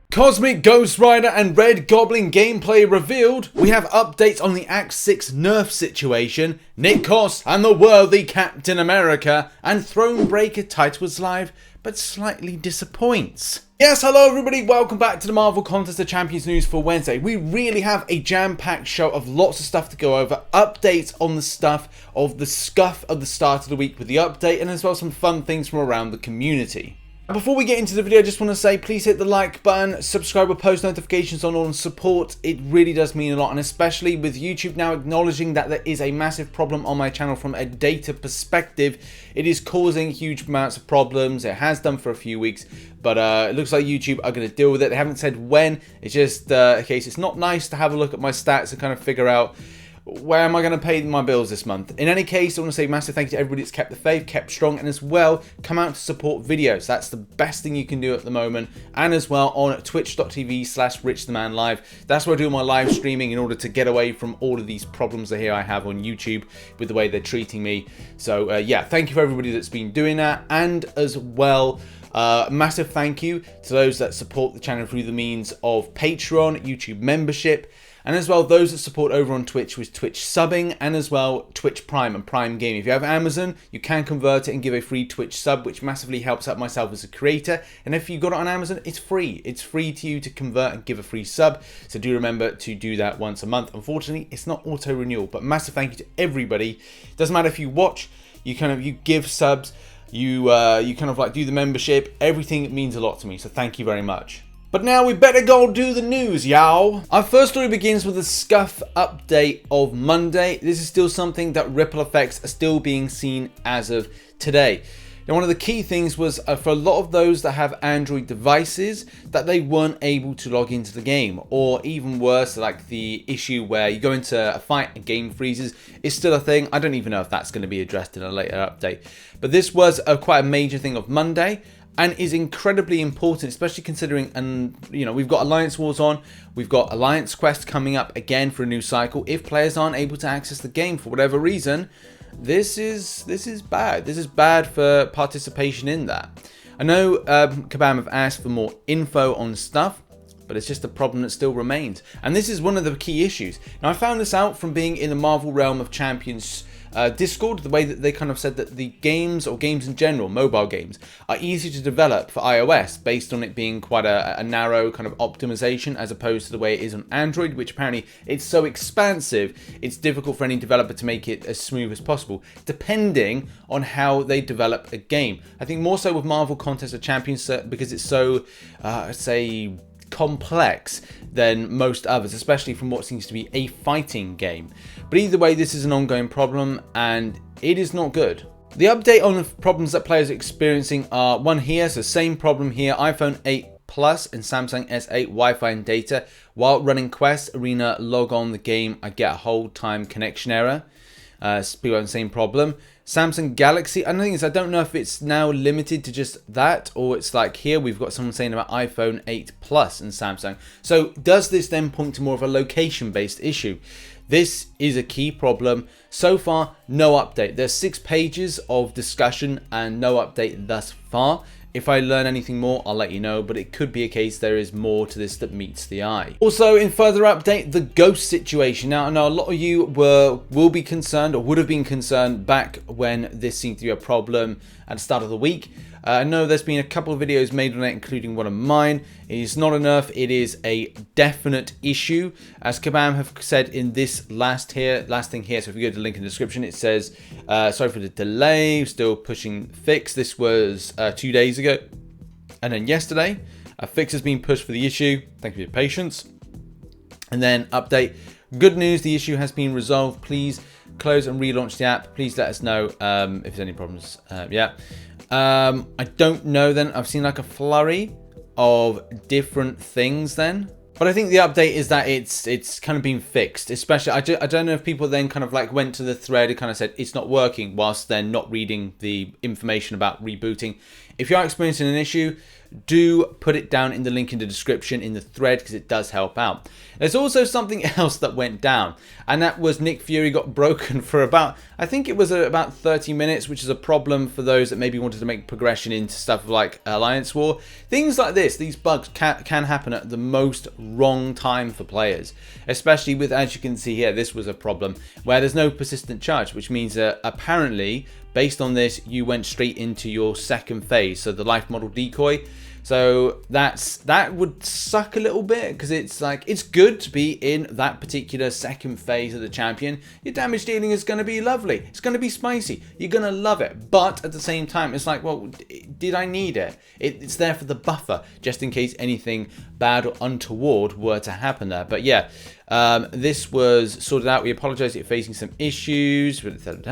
Cosmic Ghost Rider and Red Goblin gameplay revealed. We have updates on the Act 6 Nerf situation, Nick Koss and the worthy Captain America, and Thronebreaker title was live, but slightly disappoints. Yes, hello everybody, welcome back to the Marvel Contest of Champions news for Wednesday. We really have a jam-packed show of lots of stuff to go over, updates on the stuff of the scuff of the start of the week with the update, and as well some fun things from around the community. Before we get into the video, I just want to say please hit the like button, subscribe with post notifications on all, and support. It really does mean a lot, and especially with YouTube now acknowledging that there is a massive problem on my channel from a data perspective. It is causing huge amounts of problems. It has done for a few weeks, but it looks like YouTube are going to deal with it. They haven't said when. It's just a case. It's not nice to have a look at my stats and kind of figure out where am I going to pay my bills this month. In any case, I want to say a massive thank you to everybody that's kept the faith, kept strong, and as well, come out to support videos. That's the best thing you can do at the moment. And as well on twitch.tv/RichTheMan live. That's where I do my live streaming in order to get away from all of these problems that I have on YouTube with the way they're treating me. So yeah, thank you for everybody that's been doing that. And as well, massive thank you to those that support the channel through the means of Patreon, YouTube membership, and as well those that support over on Twitch with Twitch subbing, and as well Twitch Prime and Prime Gaming. If you have Amazon, you can convert it and give a free Twitch sub, which massively helps out myself as a creator. And if you got it on Amazon, it's free. It's free to you to convert and give a free sub. So do remember to do that once a month. Unfortunately, it's not auto renewal, but massive thank you to everybody. Doesn't matter if you watch, you give subs, you kind of like do the membership. Everything means a lot to me. So thank you very much. But now we better go do the news, y'all. Our first story begins with a scuff update of Monday. This is still something that ripple effects are still being seen as of today. Now, one of the key things was for a lot of those that have Android devices that they weren't able to log into the game, or even worse, like the issue where you go into a fight and game freezes is still a thing. I don't even know if that's going to be addressed in a later update. But this was quite a major thing of Monday, and is incredibly important, especially considering, and you know, we've got Alliance Wars on, we've got Alliance Quest coming up again for a new cycle. If players aren't able to access the game for whatever reason, this is bad. This is bad for participation in that. I know Kabam have asked for more info on stuff, but it's just a problem that still remains. And this is one of the key issues. Now, I found this out from being in the Marvel Realm of Champions Discord, the way that they kind of said that the games, or games in general, mobile games, are easy to develop for iOS based on it being quite a narrow kind of optimization as opposed to the way it is on Android, which apparently it's so expansive, it's difficult for any developer to make it as smooth as possible, depending on how they develop a game. I think more so with Marvel Contest of Champions because it's so, say, complex than most others, especially from what seems to be a fighting game. But either way, this is an ongoing problem and it is not good. The update on the problems that players are experiencing are one here, so same problem here, iPhone 8 Plus and Samsung S8 Wi-Fi and data. While running Quest Arena, log on the game, I get a hold time connection error. People have the same problem. Samsung Galaxy, I don't know if it's now limited to just that, or it's like here we've got someone saying about iPhone 8 Plus and Samsung. So does this then point to more of a location based issue? This is a key problem. So far, no update. There's 6 pages of discussion and no update thus far. If I learn anything more, I'll let you know, but it could be a case there is more to this that meets the eye. Also, in further update, the ghost situation. Now, I know a lot of you will be concerned, or would have been concerned back when this seemed to be a problem at the start of the week. I know there's been a couple of videos made on it, including one of mine. It is not enough. It is a definite issue. As Kabam have said in this last thing here, so if you go to the link in the description, it says, sorry for the delay, still pushing fix. This was 2 days ago. And then yesterday, a fix has been pushed for the issue. Thank you for your patience. And then update. Good news, the issue has been resolved. Please close and relaunch the app. Please let us know if there's any problems. I don't know then. I've seen like a flurry of different things then. But I think the update is that it's kind of been fixed. Especially, I don't know if people then kind of like went to the thread and kind of said it's not working whilst they're not reading the information about rebooting. If you are experiencing an issue, do put it down in the link in the description in the thread, because it does help out. There's also something else that went down, and that was Nick Fury got broken for about, I think it was about 30 minutes, which is a problem for those that maybe wanted to make progression into stuff like Alliance War. Things like this, these bugs can happen at the most wrong time for players, especially with, as you can see here, this was a problem where there's no persistent charge, which means that apparently, based on this, you went straight into your second phase, so the life model decoy. So that would suck a little bit, because it's like, it's good to be in that particular second phase of the champion. Your damage dealing is going to be lovely. It's going to be spicy. You're going to love it. But at the same time, it's like, well, did I need it? It's there for the buffer, just in case anything bad or untoward were to happen there. But yeah, this was sorted out. We apologize if you're facing some issues. But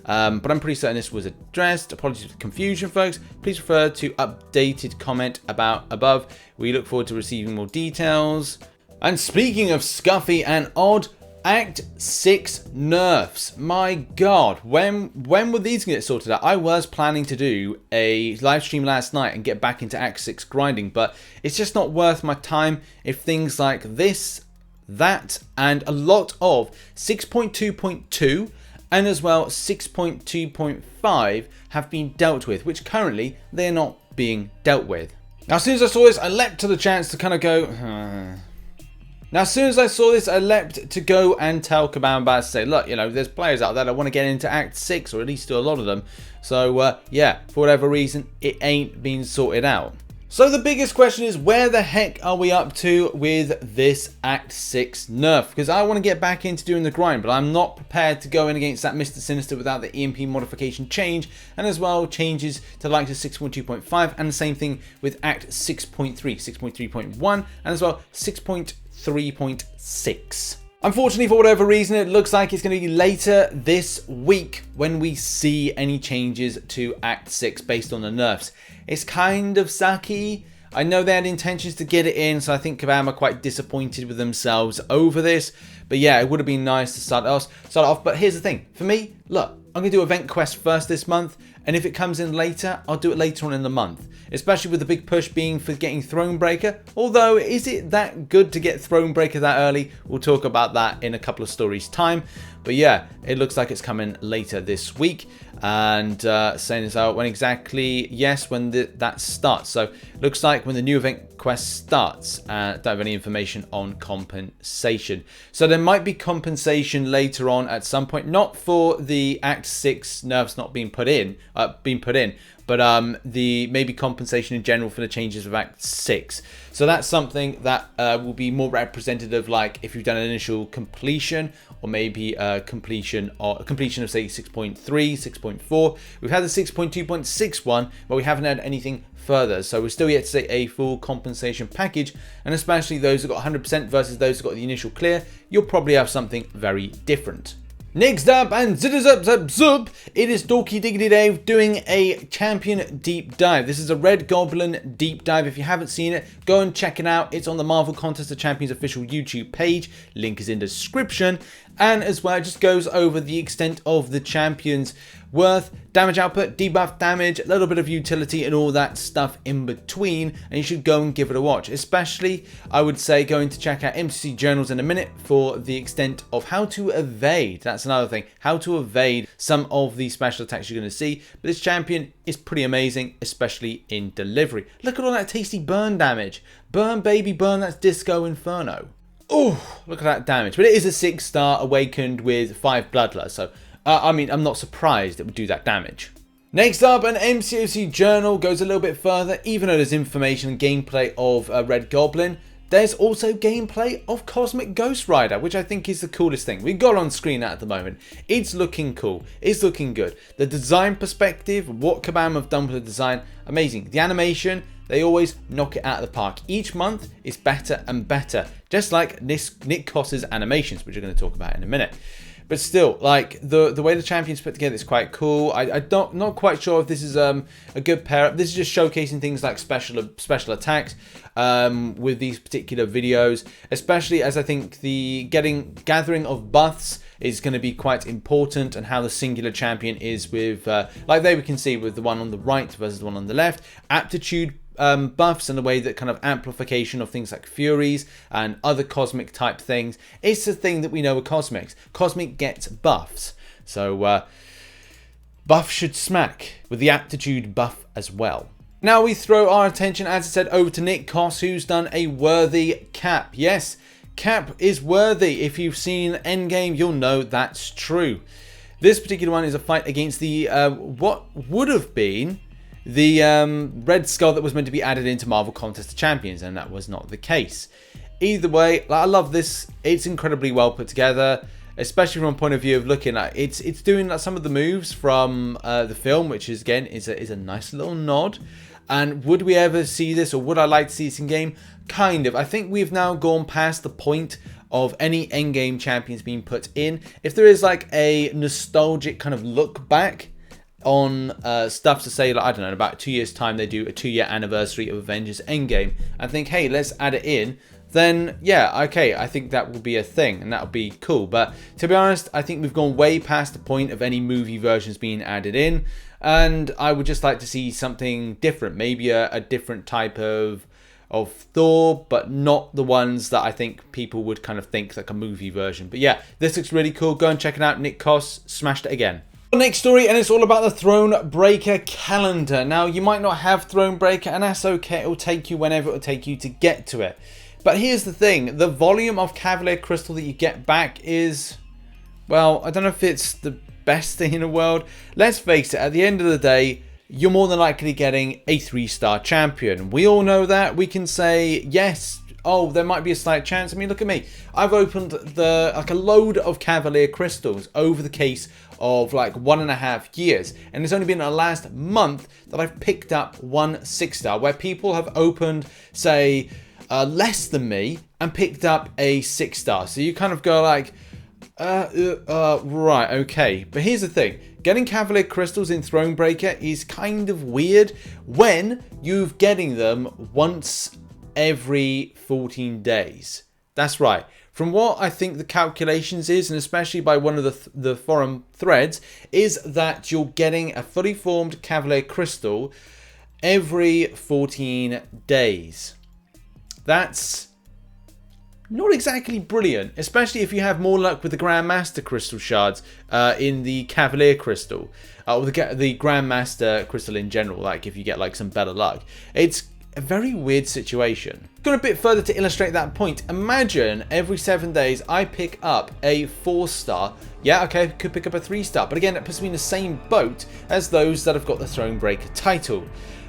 I'm pretty certain this was addressed. Apologies for the confusion, folks. Please refer to updated comment about above. We look forward to receiving more details. And speaking of scuffy and odd, Act 6 nerfs. My God, when were these going to get sorted out? I was planning to do a live stream last night and get back into Act 6 grinding, but it's just not worth my time if things like this, that, and a lot of 6.2.2 and as well 6.2.5 have been dealt with, which currently they're not being dealt with. Now, as soon as I saw this, I leapt to the chance to kind of go, Now, as soon as I saw this, I leapt to go and tell Kabam about to say, look, you know, there's players out there that want to get into Act 6, or at least do a lot of them. So, yeah, for whatever reason, it ain't been sorted out. So the biggest question is, where the heck are we up to with this Act 6 nerf? Because I want to get back into doing the grind, but I'm not prepared to go in against that Mr. Sinister without the EMP modification change, and as well changes to the likes of 6.2.5, and the same thing with Act 6.3, 6.3.1, and as well 6.3.6. Unfortunately, for whatever reason, it looks like it's going to be later this week when we see any changes to Act 6 based on the nerfs. It's kind of sucky. I know they had intentions to get it in, so I think Kabam are quite disappointed with themselves over this. But yeah, it would have been nice to start off. But here's the thing. For me, look, I'm going to do Event Quest first this month, and if it comes in later, I'll do it later on in the month. Especially with the big push being for getting Thronebreaker. Although, is it that good to get Thronebreaker that early? We'll talk about that in a couple of stories' time. But yeah, it looks like it's coming later this week. And saying this out, when exactly? Yes, when that starts. So, looks like when the new Event Quest starts. Don't have any information on compensation. So, there might be compensation later on at some point. Not for the Act 6 nerfs not being put in. But the maybe compensation in general for the changes of Act 6. So that's something that will be more representative, like if you've done an initial completion, or maybe completion of say 6.3, 6.4. We've had the 6.2.6 one, but we haven't had anything further. So we're still yet to see a full compensation package, and especially those that got 100% versus those that got the initial clear, you'll probably have something very different. Next up, and it is Dorky Diggity Dave doing a champion deep dive. This is a Red Goblin deep dive. If you haven't seen it, go and check it out. It's on the Marvel Contest of Champions official YouTube page. Link is in the description. And as well, it just goes over the extent of the champion's worth, damage output, debuff damage, a little bit of utility, and all that stuff in between. And you should go and give it a watch. Especially, I would say, going to check out MCC journals in a minute for the extent of how to evade. That's another thing. How to evade some of the special attacks you're going to see. But this champion is pretty amazing, especially in delivery. Look at all that tasty burn damage. Burn, baby, burn. That's Disco Inferno. Oh, look at that damage. But it is a 6-star awakened with 5 bloodlust. So, I mean, I'm not surprised it would do that damage. Next up, an MCOC journal goes a little bit further. Even though there's information and gameplay of Red Goblin, there's also gameplay of Cosmic Ghost Rider, which I think is the coolest thing. We've got on screen at the moment. It's looking cool. It's looking good. The design perspective, what Kabam have done with the design, amazing. The animation, they always knock it out of the park. Each month is better and better. Just like Nick Koss's animations, which we're going to talk about in a minute. But still, like, the way the champions put together is quite cool. Not quite sure if this is a good pair up. This is just showcasing things like special attacks with these particular videos. Especially as I think the gathering of buffs is going to be quite important, and how the singular champion is with, like there we can see with the one on the right versus the one on the left. Aptitude buffs and the way that kind of amplification of things like Furies and other cosmic type things. It's the thing that we know with Cosmics. Cosmic gets buffs. So buff should smack with the aptitude buff as well. Now we throw our attention, as I said, over to McCoc, who's done a worthy cap. Yes, cap is worthy. If you've seen Endgame, you'll know that's true. This particular one is a fight against the what would have been the Red Skull that was meant to be added into Marvel Contest of Champions, and that was not the case. Either way, I love this. It's incredibly well put together, especially from a point of view of looking at it's doing like some of the moves from the film, which is again is a nice little nod. And would we ever see this, or would I like to see this in game? Kind of. I think we've now gone past the point of any endgame champions being put in. If there is like a nostalgic kind of look back on stuff to say, like, I don't know, in about 2 years time they do a 2-year anniversary of Avengers Endgame and think, hey, let's add it in, then yeah, okay, I think that will be a thing and that would be cool. But to be honest, I think we've gone way past the point of any movie versions being added in, and I would just like to see something different, maybe a different type of Thor, but not the ones that I think people would kind of think like a movie version. But yeah, this looks really cool. Go and check it out. McCoc smashed it again. The next story, and it's all about the Thronebreaker calendar. Now, you might not have Thronebreaker, and that's okay. It'll take you whenever it'll take you to get to it. But here's the thing. The volume of Cavalier Crystal that you get back is, well, I don't know if it's the best thing in the world. Let's face it, at the end of the day, you're more than likely getting a 3-star champion. We all know that. We can say, yes, oh, there might be a slight chance. I mean, look at me. I've opened like a load of Cavalier Crystals over the case of like 1.5 years. And it's only been the last month that I've picked up one 6-star, where people have opened, say, less than me and picked up a 6-star. So you kind of go like, right, okay. But here's the thing. Getting Cavalier Crystals in Thronebreaker is kind of weird when you're getting them once every 14 days. That's right. From what I think the calculations is, and especially by one of the forum threads, is that you're getting a fully formed Cavalier Crystal every 14 days. That's not exactly brilliant, especially if you have more luck with the Grandmaster Crystal shards in the Cavalier Crystal, or the Grandmaster Crystal in general, like if you get like some better luck. It's a very weird situation. Going a bit further to illustrate that point, imagine every 7 days I pick up a 4-star. Yeah, okay, could pick up a 3-star, but again, that puts me in the same boat as those that have got the Thronebreaker title.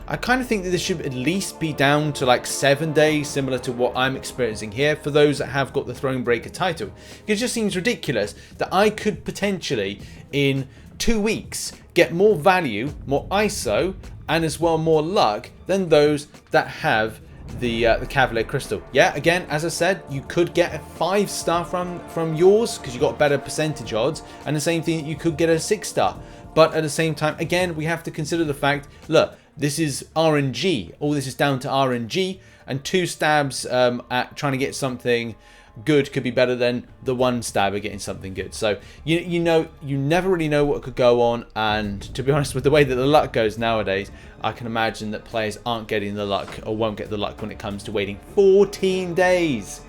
I kind of think that this should at least be down to like 7 days, similar to what I'm experiencing here for those that have got the Thronebreaker title. It just seems ridiculous that I could potentially, in 2 weeks, get more value, more ISO, and as well more luck than those that have the Cavalier Crystal. Yeah, again, as I said, you could get a 5-star from yours because you got better percentage odds, and the same thing, you could get a 6-star. But at the same time, again, we have to consider the fact, look, this is RNG. All this is down to RNG, and 2 stabs at trying to get something good could be better than the 1 stab at getting something good. So you know, you never really know what could go on, and to be honest, with the way that the luck goes nowadays, I can imagine that players aren't getting the luck, or won't get the luck, when it comes to waiting 14 days.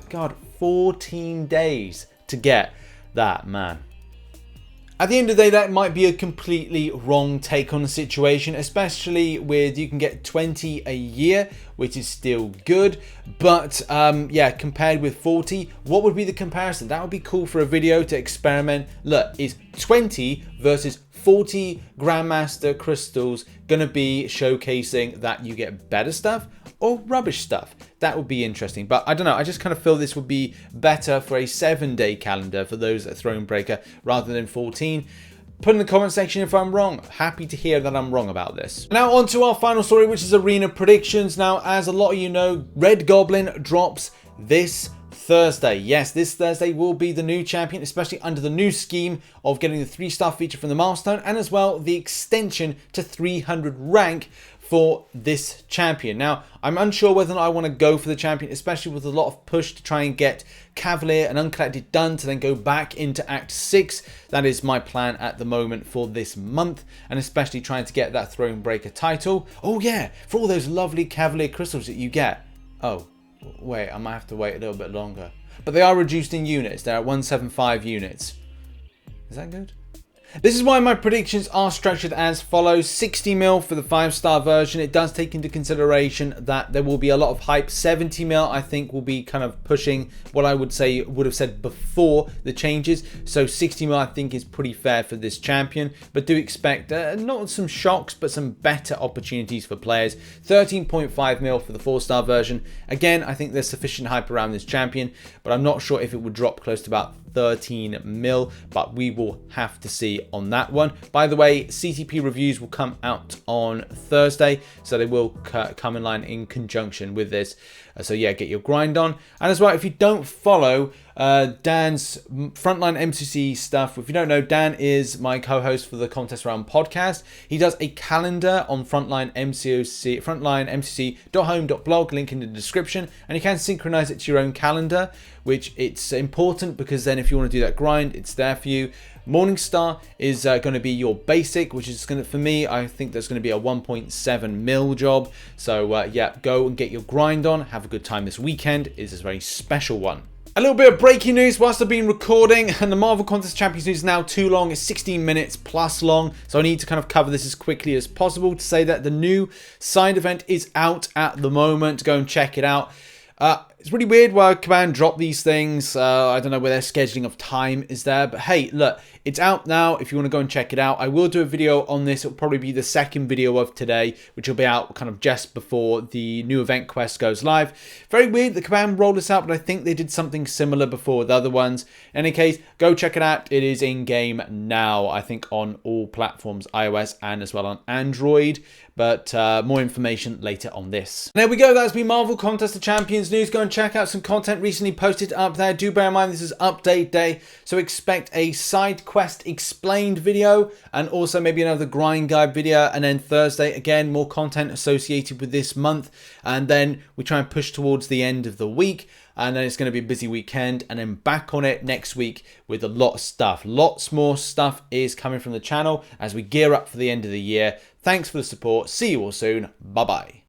God, 14 days to get that, man. At the end of the day, that might be a completely wrong take on the situation, especially with you can get 20 a year, which is still good. But yeah, compared with 40, what would be the comparison? That would be cool for a video to experiment. Look, is 20 versus 40 Grandmaster Crystals going to be showcasing that you get better stuff or rubbish stuff? That would be interesting. But I don't know, I just kind of feel this would be better for a 7-day calendar for those at Thronebreaker rather than 14. Put in the comment section if I'm wrong. Happy to hear that I'm wrong about this. Now on to our final story, which is arena predictions. Now, as a lot of you know, Red Goblin drops this Thursday. Yes, this Thursday will be the new champion, especially under the new scheme of getting the 3-star feature from the milestone, and as well the extension to 300 rank for this champion. Now, I'm unsure whether or not I want to go for the champion, especially with a lot of push to try and get Cavalier and Uncollected done to then go back into Act 6. That is my plan at the moment for this month, and especially trying to get that Thronebreaker title. Oh yeah, for all those lovely Cavalier crystals that you get. Oh, wait, I might have to wait a little bit longer. But they are reduced in units. They're at 175 units. Is that good? This is why my predictions are structured as follows. 60 mil for the 5-star version. It does take into consideration that there will be a lot of hype. 70 mil I think will be kind of pushing what I would have said before the changes. So 60 mil I think is pretty fair for this champion. But do expect not some shocks, but some better opportunities for players. 13.5 mil for the 4-star version. Again, I think there's sufficient hype around this champion, but I'm not sure if it would drop close to about 13 mil, but we will have to see on that one. By the way, CTP reviews will come out on Thursday, so they will come in line in conjunction with this. So yeah, get your grind on. And as well, if you don't follow Dan's Frontline MCC stuff, if you don't know, Dan is my co-host for the Contest Round podcast. He does a calendar on Frontline MCOC, frontlinemcc.home.blog, link in the description, and you can synchronize it to your own calendar, which it's important because then if you want to do that grind, it's there for you. Morningstar is going to be your basic, which is going to, for me, I think there's going to be a 1.7 mil job. So yeah, go and get your grind on. Have a good time this weekend. It is a very special one. A little bit of breaking news whilst I've been recording, and the Marvel Contest Champions news is now too long. It's 16 minutes plus long, so I need to kind of cover this as quickly as possible to say that the new side event is out at the moment. Go and check it out. It's really weird why Command dropped these things. I don't know where their scheduling of time is there. But hey, look, it's out now if you want to go and check it out. I will do a video on this. It'll probably be the second video of today, which will be out kind of just before the new event quest goes live. Very weird that Command rolled this out, but I think they did something similar before with other ones. In any case, go check it out. It is in-game now, I think, on all platforms, iOS and as well on Android. But more information later on this. And there we go. That's been Marvel Contest of Champions news. Go and check out some content recently posted up there. Do bear in mind this is update day, so expect a side quest explained video and also maybe another grind guide video. And then Thursday, again, more content associated with this month. And then we try and push towards the end of the week. And then it's going to be a busy weekend, and then back on it next week with a lot of stuff. Lots more stuff is coming from the channel as we gear up for the end of the year. Thanks for the support. See you all soon. Bye-bye.